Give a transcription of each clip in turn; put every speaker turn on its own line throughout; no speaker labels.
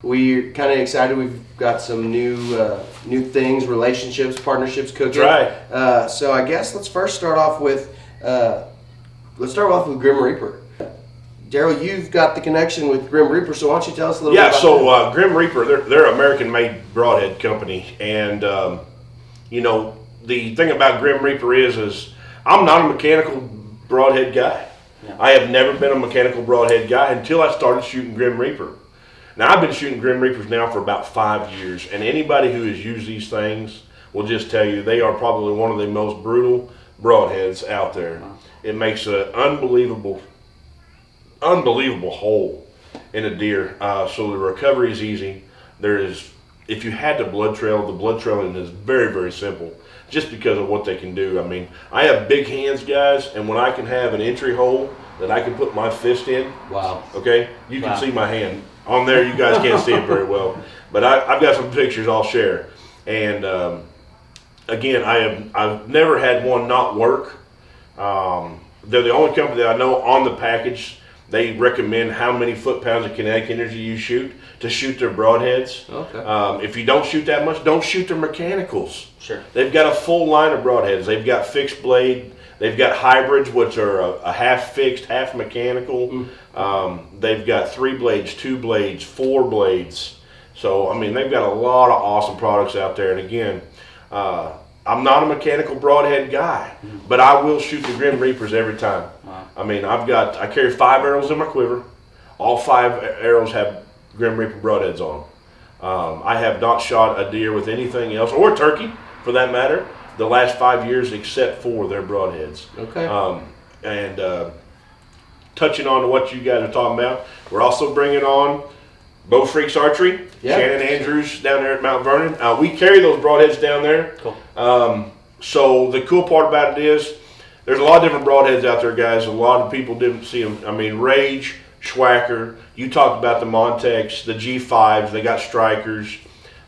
we're kind of excited. We've got some new things, relationships, partnerships cooking.
That's
right. So I guess let's start off with Grim Reaper. Darryell, you've got the connection with Grim Reaper, so why don't you tell us a little bit about
that? Grim Reaper, they're an American-made broadhead company, and the thing about Grim Reaper is I'm not a mechanical broadhead guy. Yeah. I have never been a mechanical broadhead guy until I started shooting Grim Reaper. Now, I've been shooting Grim Reapers now for about 5 years, and anybody who has used these things will just tell you they are probably one of the most brutal broadheads out there. Wow. It makes an unbelievable hole in a deer, so the recovery is easy. If you had the blood trailing is very, very simple, just because of what they can do. I mean, I have big hands, guys, and when I can have an entry hole that I can put my fist in,
wow.
Okay, you can see my hand. On there, you guys can't see it very well, but I've got some pictures I'll share. And again, I've never had one not work. They're the only company that I know on the package. They recommend how many foot-pounds of kinetic energy you shoot to shoot their broadheads.
Okay.
If you don't shoot that much, don't shoot their mechanicals.
Sure.
They've got a full line of broadheads. They've got fixed blade. They've got hybrids, which are a half fixed, half mechanical. They've got 3 blades, 2 blades, 4 blades. So, I mean, they've got a lot of awesome products out there. And again, I'm not a mechanical broadhead guy, but I will shoot the Grim Reapers every time. Wow. I mean, I carry 5 arrows in my quiver. All 5 arrows have Grim Reaper broadheads on them. I have not shot a deer with anything else, or a turkey for that matter, the last 5 years except for their broadheads.
Okay.
Touching on what you guys are talking about, we're also bringing on Bow Freaks Archery, Shannon Andrews down there at Mount Vernon. We carry those broadheads down there.
Cool.
So the cool part about it is there's a lot of different broadheads out there, guys. A lot of people didn't see them. I mean, Rage, Schwacker, you talked about the Montex, the G5s, they got Strikers.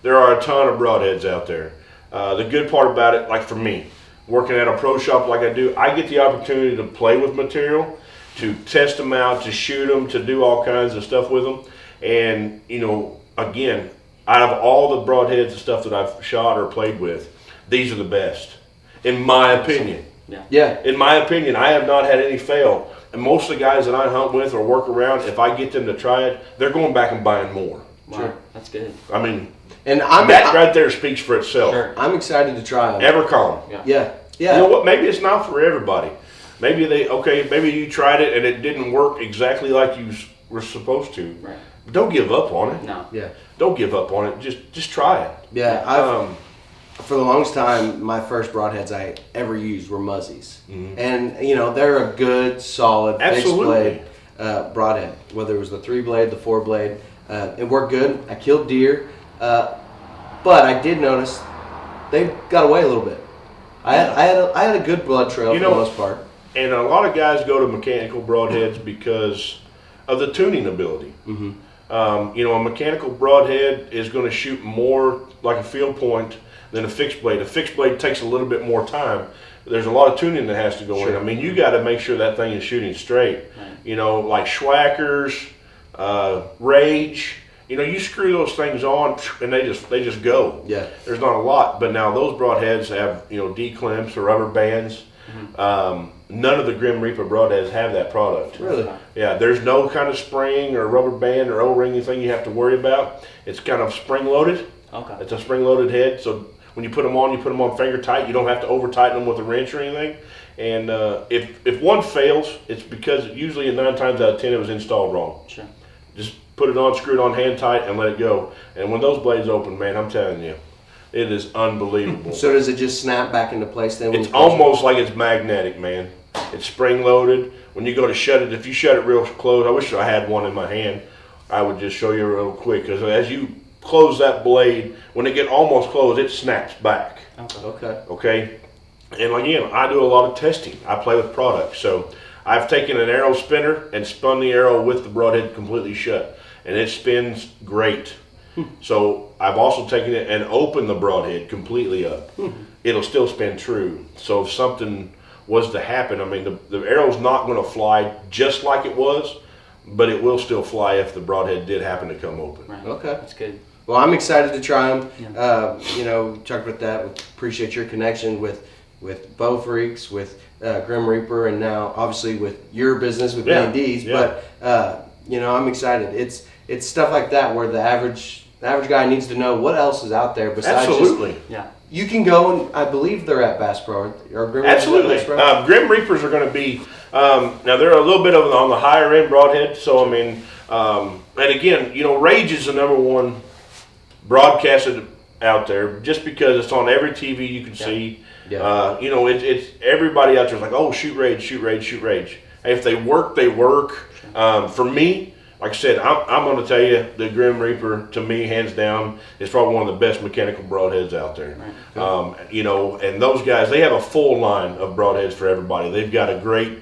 There are a ton of broadheads out there. The good part about it, like for me, working at a pro shop like I do, I get the opportunity to play with material, to test them out, to shoot them, to do all kinds of stuff with them. And, again, out of all the broadheads and stuff that I've shot or played with, these are the best, in my opinion.
Yeah.
In my opinion, I have not had any fail. And most of the guys that I hunt with or work around, if I get them to try it, they're going back and buying more.
Wow. Sure.
That's good.
I mean, that right there speaks for itself.
Sure. I'm excited to try them.
EverCalm.
Yeah.
You know what? Maybe it's not for everybody. Maybe maybe you tried it and it didn't work exactly like you were supposed to.
Right.
But don't give up on it.
No.
Yeah.
Don't give up on it. Just try it.
Yeah. For the longest time, my first broadheads I ever used were Muzzies. Mm-hmm. And, they're a good, solid, fixed blade broadhead. Whether it was the 3 blade, the 4 blade. It worked good. I killed deer. But I did notice they got away a little bit. I had a good blood trail for the most part.
And a lot of guys go to mechanical broadheads because of the tuning ability. Mm-hmm. A mechanical broadhead is going to shoot more like a field point than a fixed blade. A fixed blade takes a little bit more time. There's a lot of tuning that has to go in. I mean, you got to make sure that thing is shooting straight. Right. Like Schwackers, Rage. You screw those things on and they just go.
Yeah.
There's not a lot, but now those broadheads have D-clamps or rubber bands. Mm-hmm. None of the Grim Reaper broadheads have that product.
Really?
Yeah. There's no kind of spring or rubber band or O-ring anything you have to worry about. It's kind of spring loaded.
Okay.
It's a spring loaded head, so when you put them on finger tight. You don't have to over tighten them with a wrench or anything. And if one fails, it's because usually 9 times out of 10 it was installed wrong.
Sure.
Just put it on, screw it on hand tight, and let it go. And when those blades open, man, I'm telling you, it is unbelievable.
So does it just snap back into place then?
It's almost like it's magnetic, man. It's spring loaded. When you go to shut it, if you shut it real close, I wish I had one in my hand. I would just show you real quick, because as you close that blade, when it get almost closed, it snaps back. Okay. And again, I do a lot of testing. I play with products, so I've taken an arrow spinner and spun the arrow with the broadhead completely shut, and it spins great. So I've also taken it and opened the broadhead completely up. It'll still spin true. So if something was to happen, I mean, the arrow's not going to fly just like it was, but it will still fly if the broadhead did happen to come open.
Right.
Okay.
That's good.
Well, I'm excited to try them.
Yeah.
You know, talked about that. We appreciate your connection with Bow Freaks, with Grim Reaper, and now obviously with your business with B&Ds.
Yeah.
But you know, I'm excited. It's stuff like that where the average guy needs to know what else is out there besides
Absolutely.
Yeah.
You can go, and I believe they're at Bass Pro. Or Grim
Absolutely.
Reaper's at Bass Pro?
Grim Reapers are going to be, now they're a little bit on the higher end broadhead. So, I mean, and again, you know, Rage is the number one broadcasted out there just because it's on every TV you can see.
Yeah.
You know, it's everybody out there is like, oh, shoot Rage, shoot Rage, shoot Rage. And if they work, they work. For me, like I said, I'm going to tell you the Grim Reaper, to me, hands down, is probably one of the best mechanical broadheads out there.
Right.
You know, and those guys, they have a full line of broadheads for everybody. They've got a great,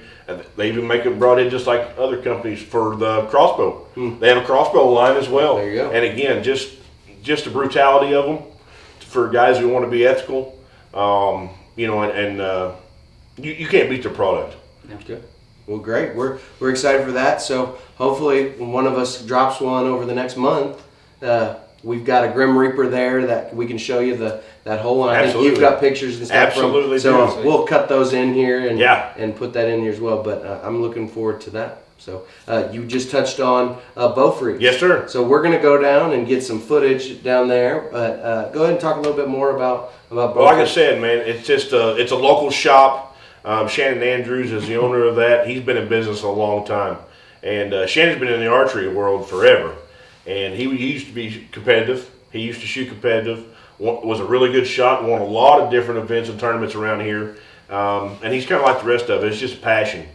they even make a broadhead just like other companies for the crossbow. They have a crossbow line as well.
There you go.
And again, just the brutality of them for guys who want to be ethical. You know, and you can't beat their product.
Good. Well, great. We're excited for that. So hopefully, when one of us drops one over the next month, we've got a Grim Reaper there that we can show you that whole one. I think you've got pictures and stuff.
Absolutely.
So we'll cut those in here and put that in here as well. But I'm looking forward to that. So you just touched on Bow Freaks.
Yes, sir.
So we're going to go down and get some footage down there. But go ahead and talk a little bit more about Bow
Well,
Freaks.
like I said, man, it's just it's a local shop. Shannon Andrews is the owner of that. He's been in business a long time. And Shannon's been in the archery world forever. And he used to be competitive. He used to shoot competitive. Was a really good shot. Won a lot of different events and tournaments around here. And he's kind of like the rest of it. It's just passion.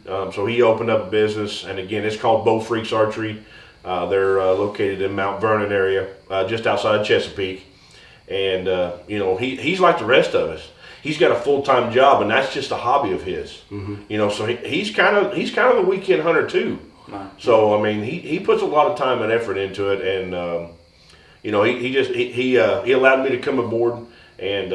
So he opened up a business. And again, it's called Bow Freaks Archery. They're located in Mount Vernon area, just outside Chesapeake. And, you know, he's like the rest of us. He's got a full-time job, and that's just a hobby of his. You know, so he's kind of the weekend hunter too.
Wow.
So I mean, he puts a lot of time and effort into it, and you know, he allowed me to come aboard and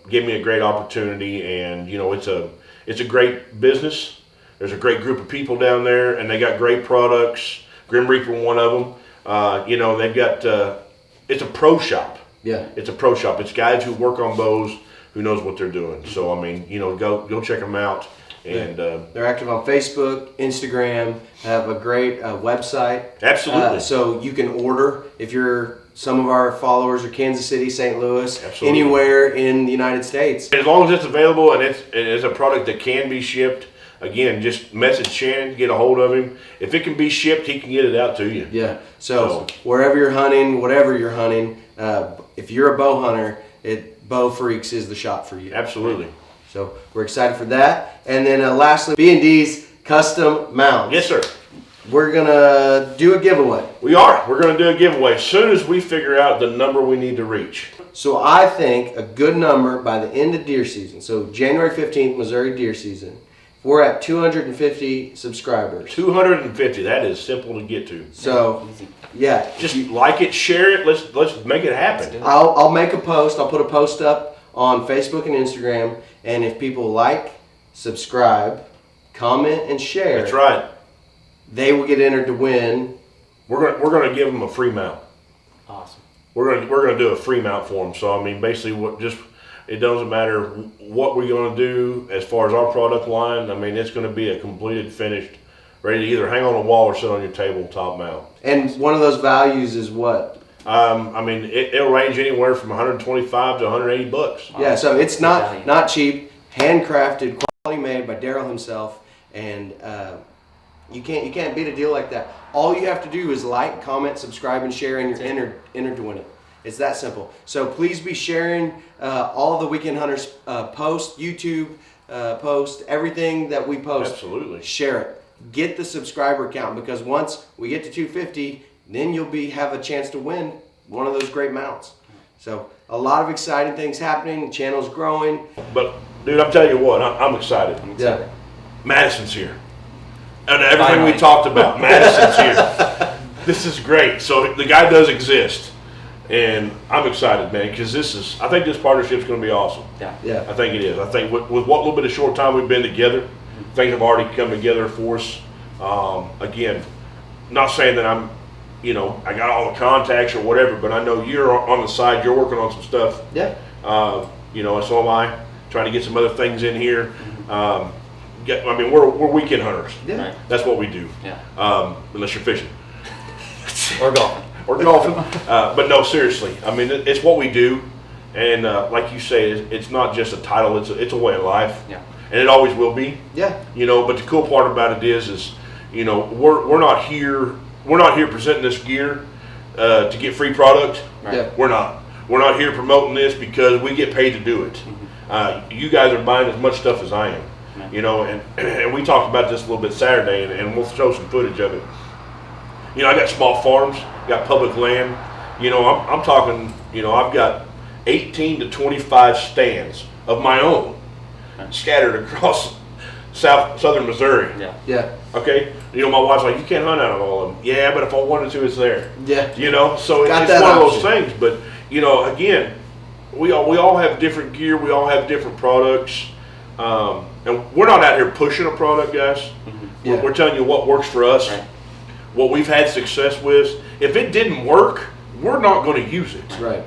gave me a great opportunity. And you know, it's a great business. There's a great group of people down there, and they got great products. Grim Reaper, one of them. You know, they've got it's a pro shop.
Yeah,
it's a pro shop. It's guys who work on bows, who knows what they're doing. So I mean, you know, go check them out. And
they're active on Facebook, Instagram. Have a great website.
Absolutely.
So you can order if you're some of our followers are Kansas City, St. Louis,
Absolutely.
Anywhere in the United States.
As long as it's available and it's a product that can be shipped. Again, just message Shannon, get a hold of him. If it can be shipped, he can get it out to you.
Yeah. So wherever you're hunting, whatever you're hunting, if you're a bow hunter, Bow Freaks is the shop for you.
Absolutely.
So we're excited for that. And then lastly, B&D's custom mounts.
Yes, sir.
We're going to do a giveaway.
We are. We're going to do a giveaway as soon as we figure out the number we need to reach.
So I think a good number by the end of deer season, so January 15th, Missouri deer season, we're at 250 subscribers.
250. That is simple to get to.
So, yeah.
Just like it, share it. Let's make it happen.
I'll make a post. I'll put a post up on Facebook and Instagram. And if people like, subscribe, comment, and share.
That's right.
They will get entered to win.
We're gonna give them a free mount.
Awesome.
We're gonna do a free mount for them. So I mean, basically, it doesn't matter what we're gonna do as far as our product line. I mean, it's gonna be a completed, finished, ready to either hang on a wall or sit on your tabletop mount.
And one of those values is what?
I mean, it'll range anywhere from 125 to 180 bucks.
Yeah, so it's not cheap, handcrafted, quality made by Darryell himself, and you can't beat a deal like that. All you have to do is like, comment, subscribe, and share, and you're entered to win it. It's that simple. So please be sharing all the Weekend Hunters posts, YouTube posts, everything that we post.
Absolutely.
Share it. Get the subscriber count, because once we get to 250, then you'll have a chance to win one of those great mounts. So a lot of exciting things happening. The channel's growing.
But dude, I'm telling you what, I'm excited.
Yeah.
Madison's here. And everything we talked about, Madison's here. This is great. So the guy does exist. And I'm excited, man, because I think this partnership's going to be awesome.
Yeah.
I think it is. I think with what little bit of short time we've been together, things have already come together for us. Again, not saying that I'm, I got all the contacts or whatever, but I know you're on the side. You're working on some stuff.
Yeah.
And so am I. Trying to get some other things in here. We're weekend hunters.
Yeah.
Right.
That's what we do.
Yeah.
Unless you're fishing.
Or golfing.
Or golfing. But no, seriously. I mean, it's what we do. And like you say, it's not just a title. It's a way of life.
Yeah.
And it always will be.
Yeah.
But the cool part about it is we're not here presenting this gear to get free product.
Right.
Yeah.
We're not here promoting this because we get paid to do it. You guys are buying as much stuff as I am. And we talked about this a little bit Saturday, and we'll show some footage of it. I got small farms, got public land. I'm talking, I've got 18 to 25 stands of my own scattered across southern Missouri.
Yeah.
Yeah.
Okay? My wife's like, you can't hunt out of all of them. Yeah, but if I wanted to, it's there.
Yeah.
So
Got
it's
that
one of those
option.
things. But, again, we all have different gear. We all have different products. And we're not out here pushing a product, guys.
Yeah.
We're telling you what works for us,
Right.
what we've had success with. If it didn't work, we're not going to use it.
Right.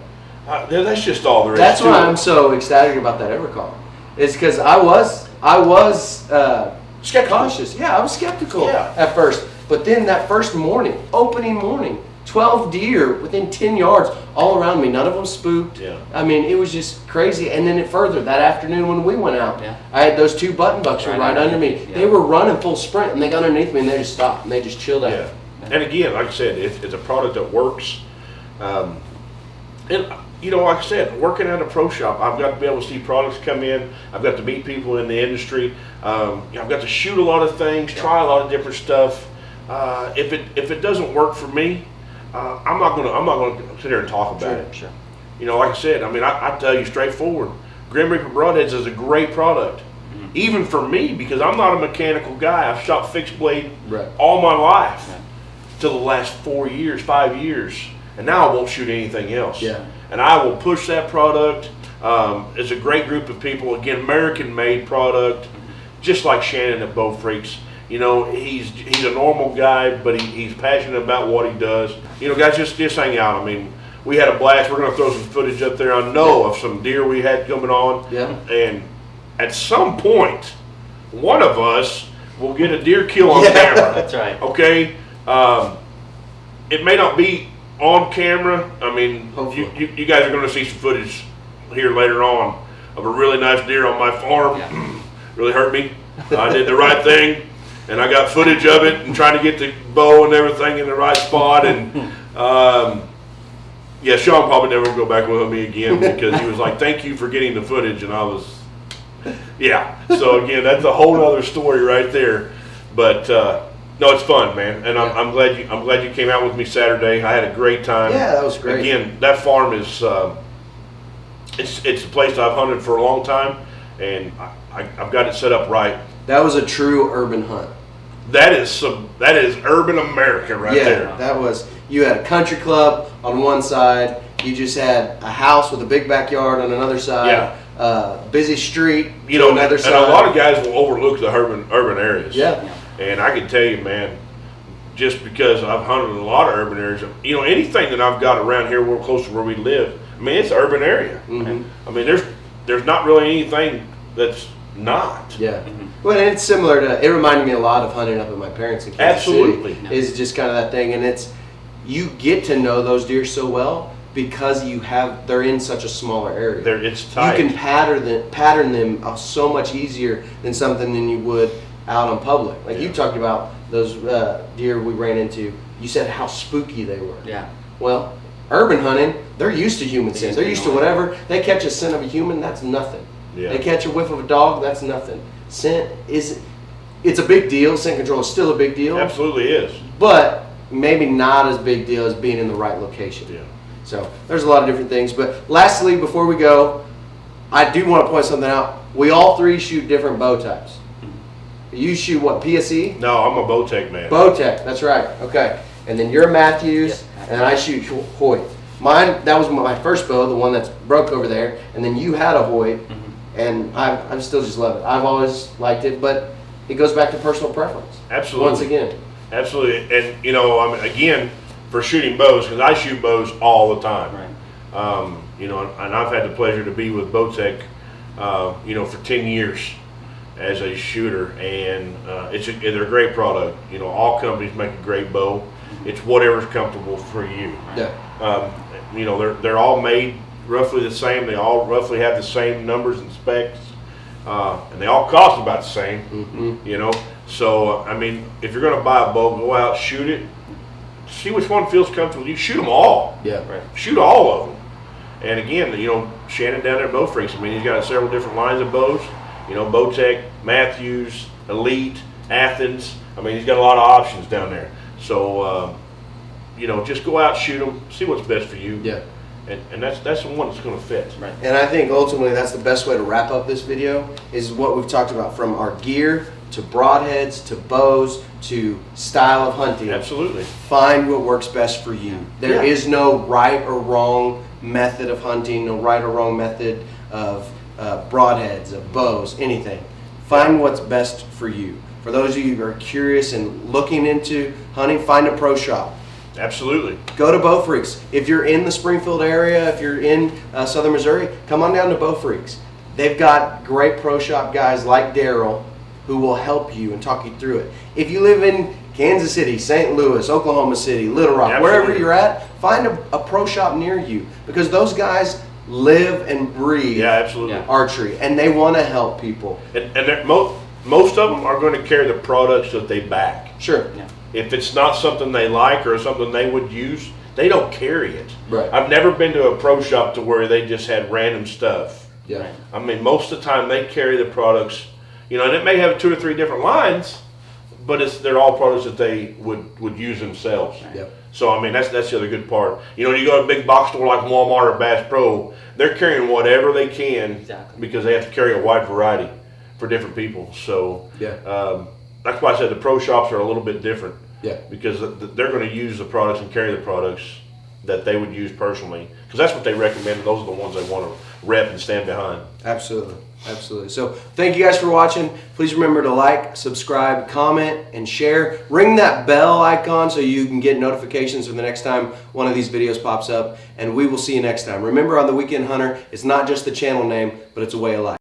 That's just all there is
That's
to
why
it.
I'm so ecstatic about that Evercall. It's because I was
Skeptical.
cautious. Yeah, I was skeptical
Yeah.
at first. But then that first morning, opening morning, 12 deer within 10 yards all around me. None of them spooked.
Yeah.
I mean, it was just crazy. And then further, that afternoon when we went out,
Yeah.
I had those 2 button bucks
Right
right under me.
Yeah.
They were running full sprint, and they got underneath me, and they just stopped, and they just chilled out.
Yeah. And again, like I said, it's a product that works. And like I said, working at a pro shop, I've got to be able to see products come in. I've got to meet people in the industry. I've got to shoot a lot of things, try a lot of different stuff. If it doesn't work for me, I'm not gonna sit there and talk about it.
Sure.
Like I said, I tell you straightforward, Grim Reaper Broadheads is a great product. Even for me, because I'm not a mechanical guy. I've shot fixed blade
Right.
all my life
Right.
till the last 4 years, 5 years, and now I won't shoot anything else.
Yeah.
And I will push that product. It's a great group of people. Again, American-made product, just like Shannon at Bow Freaks. He's a normal guy, but he's passionate about what he does. Guys, just hang out. We had a blast. We're going to throw some footage up there. I know of some deer we had coming on.
Yeah.
And at some point, one of us will get a deer kill on
Yeah.
camera.
That's right.
Okay? It may not be on camera.
Hopefully.
You guys are going to see some footage here later on of a really nice deer on my farm.
Yeah.
Really hurt me. I did the right thing, and I got footage of it and trying to get the bow and everything in the right spot. And Shawn probably never will go back with me again because he was like, "Thank you for getting the footage," and I was, yeah. So again, that's a whole other story right there. But no, it's fun, man, and I'm glad you came out with me Saturday. I had a great time.
Yeah, that was great.
Again, that farm is it's a place I've hunted for a long time, and I've got it set up right.
That was a true urban hunt.
That is urban America right there.
That was. You had a country club on one side. You just had a house with a big backyard on another side.
Yeah.
Busy street.
And
another side.
a lot of guys will overlook the urban areas.
Yeah.
And I can tell you, man, just because I've hunted in a lot of urban areas, anything that I've got around here, real close to where we live, it's an urban area.
Mm-hmm.
There's not really anything that's not.
Yeah. Well, and it's similar to. It reminded me a lot of hunting up at my parents in Kansas
Absolutely.
City. Is just kind of that thing, and you get to know those deer so well because they're in such a smaller area.
It's tight.
You can pattern them so much easier than something than you would out on public. Like you talked about those deer we ran into. You said how spooky they were.
Yeah.
Well, urban hunting, they're used to human scent. They're used to whatever. They catch a scent of a human, that's nothing.
Yeah.
They catch a whiff of a dog, that's nothing. Scent it's a big deal. Scent control is still a big deal.
Absolutely is.
But maybe not as big deal as being in the right location.
Yeah.
So there's a lot of different things. But lastly, before we go, I do want to point something out. We all three shoot different bow types. You shoot what, PSE?
No, I'm a Bowtech man.
Bowtech, that's right. Okay. And then you're Matthews, and I shoot Hoyt. Mine, that was my first bow, the one that's broke over there. And then you had a Hoyt, and I still just love it. I've always liked it, but it goes back to personal preference.
Absolutely.
Once again.
Absolutely. And, you know, I mean, again, for shooting bows, because I shoot bows all the time.
Right.
You know, and I've had the pleasure to be with Bowtech, you know, for 10 years as a shooter, and they're a great product. You know, all companies make a great bow. It's whatever's comfortable for you.
Yeah.
You know, they're all made roughly the same. They all roughly have the same numbers and specs, and they all cost about the same.
Mm-hmm.
You know, so I mean, if you're going to buy a bow, go out, shoot it, see which one feels comfortable. You shoot them all.
Yeah.
Right.
Shoot all of them. And again, you know, Shannon down there at Bow Freaks, I mean, he's got several different lines of bows. You know, Bowtech, Matthews, Elite, Athens. I mean, he's got a lot of options down there. So, you know, just go out, shoot them, see what's best for you.
Yeah.
And that's the one that's going to fit.
Right.
And I think ultimately that's the best way to wrap up this video is what we've talked about, from our gear to broadheads to bows to style of hunting.
Absolutely.
Find what works best for you. There is no right or wrong method of hunting, no right or wrong method of broadheads, of bows, anything. Find what's best for you. For those of you who are curious and looking into hunting, find a pro shop.
Absolutely.
Go to Bow Freaks. If you're in the Springfield area, if you're in southern Missouri, come on down to Bow Freaks. They've got great pro shop guys like Darryell who will help you and talk you through it. If you live in Kansas City, St. Louis, Oklahoma City, Little Rock, wherever you're at, find a pro shop near you, because those guys live and breathe archery, and they want to help people.
And most of them are going to carry the products that they back.
Sure.
Yeah.
If it's not something they like or something they would use, they don't carry it.
Right.
I've never been to a pro shop to where they just had random stuff.
Yeah.
Right.
I mean, most of the time they carry the products, you know, and it may have 2 or 3 different lines, but they're all products that they would use themselves.
Right.
Yep.
So, I mean, that's the other good part. You know, you go to a big box store like Walmart or Bass Pro, they're carrying whatever they can.
Exactly.
Because they have to carry a wide variety for different people. So, that's why I said the pro shops are a little bit different.
Yeah.
Because they're going to use the products and carry the products that they would use personally. Because that's what they recommend. Those are the ones they want to rep and stand behind.
Absolutely. Absolutely. So thank you guys for watching. Please remember to like, subscribe, comment, and share. Ring that bell icon so you can get notifications for the next time one of these videos pops up. And we will see you next time. Remember, on The Weekend Hunter, it's not just the channel name, but it's a way of life.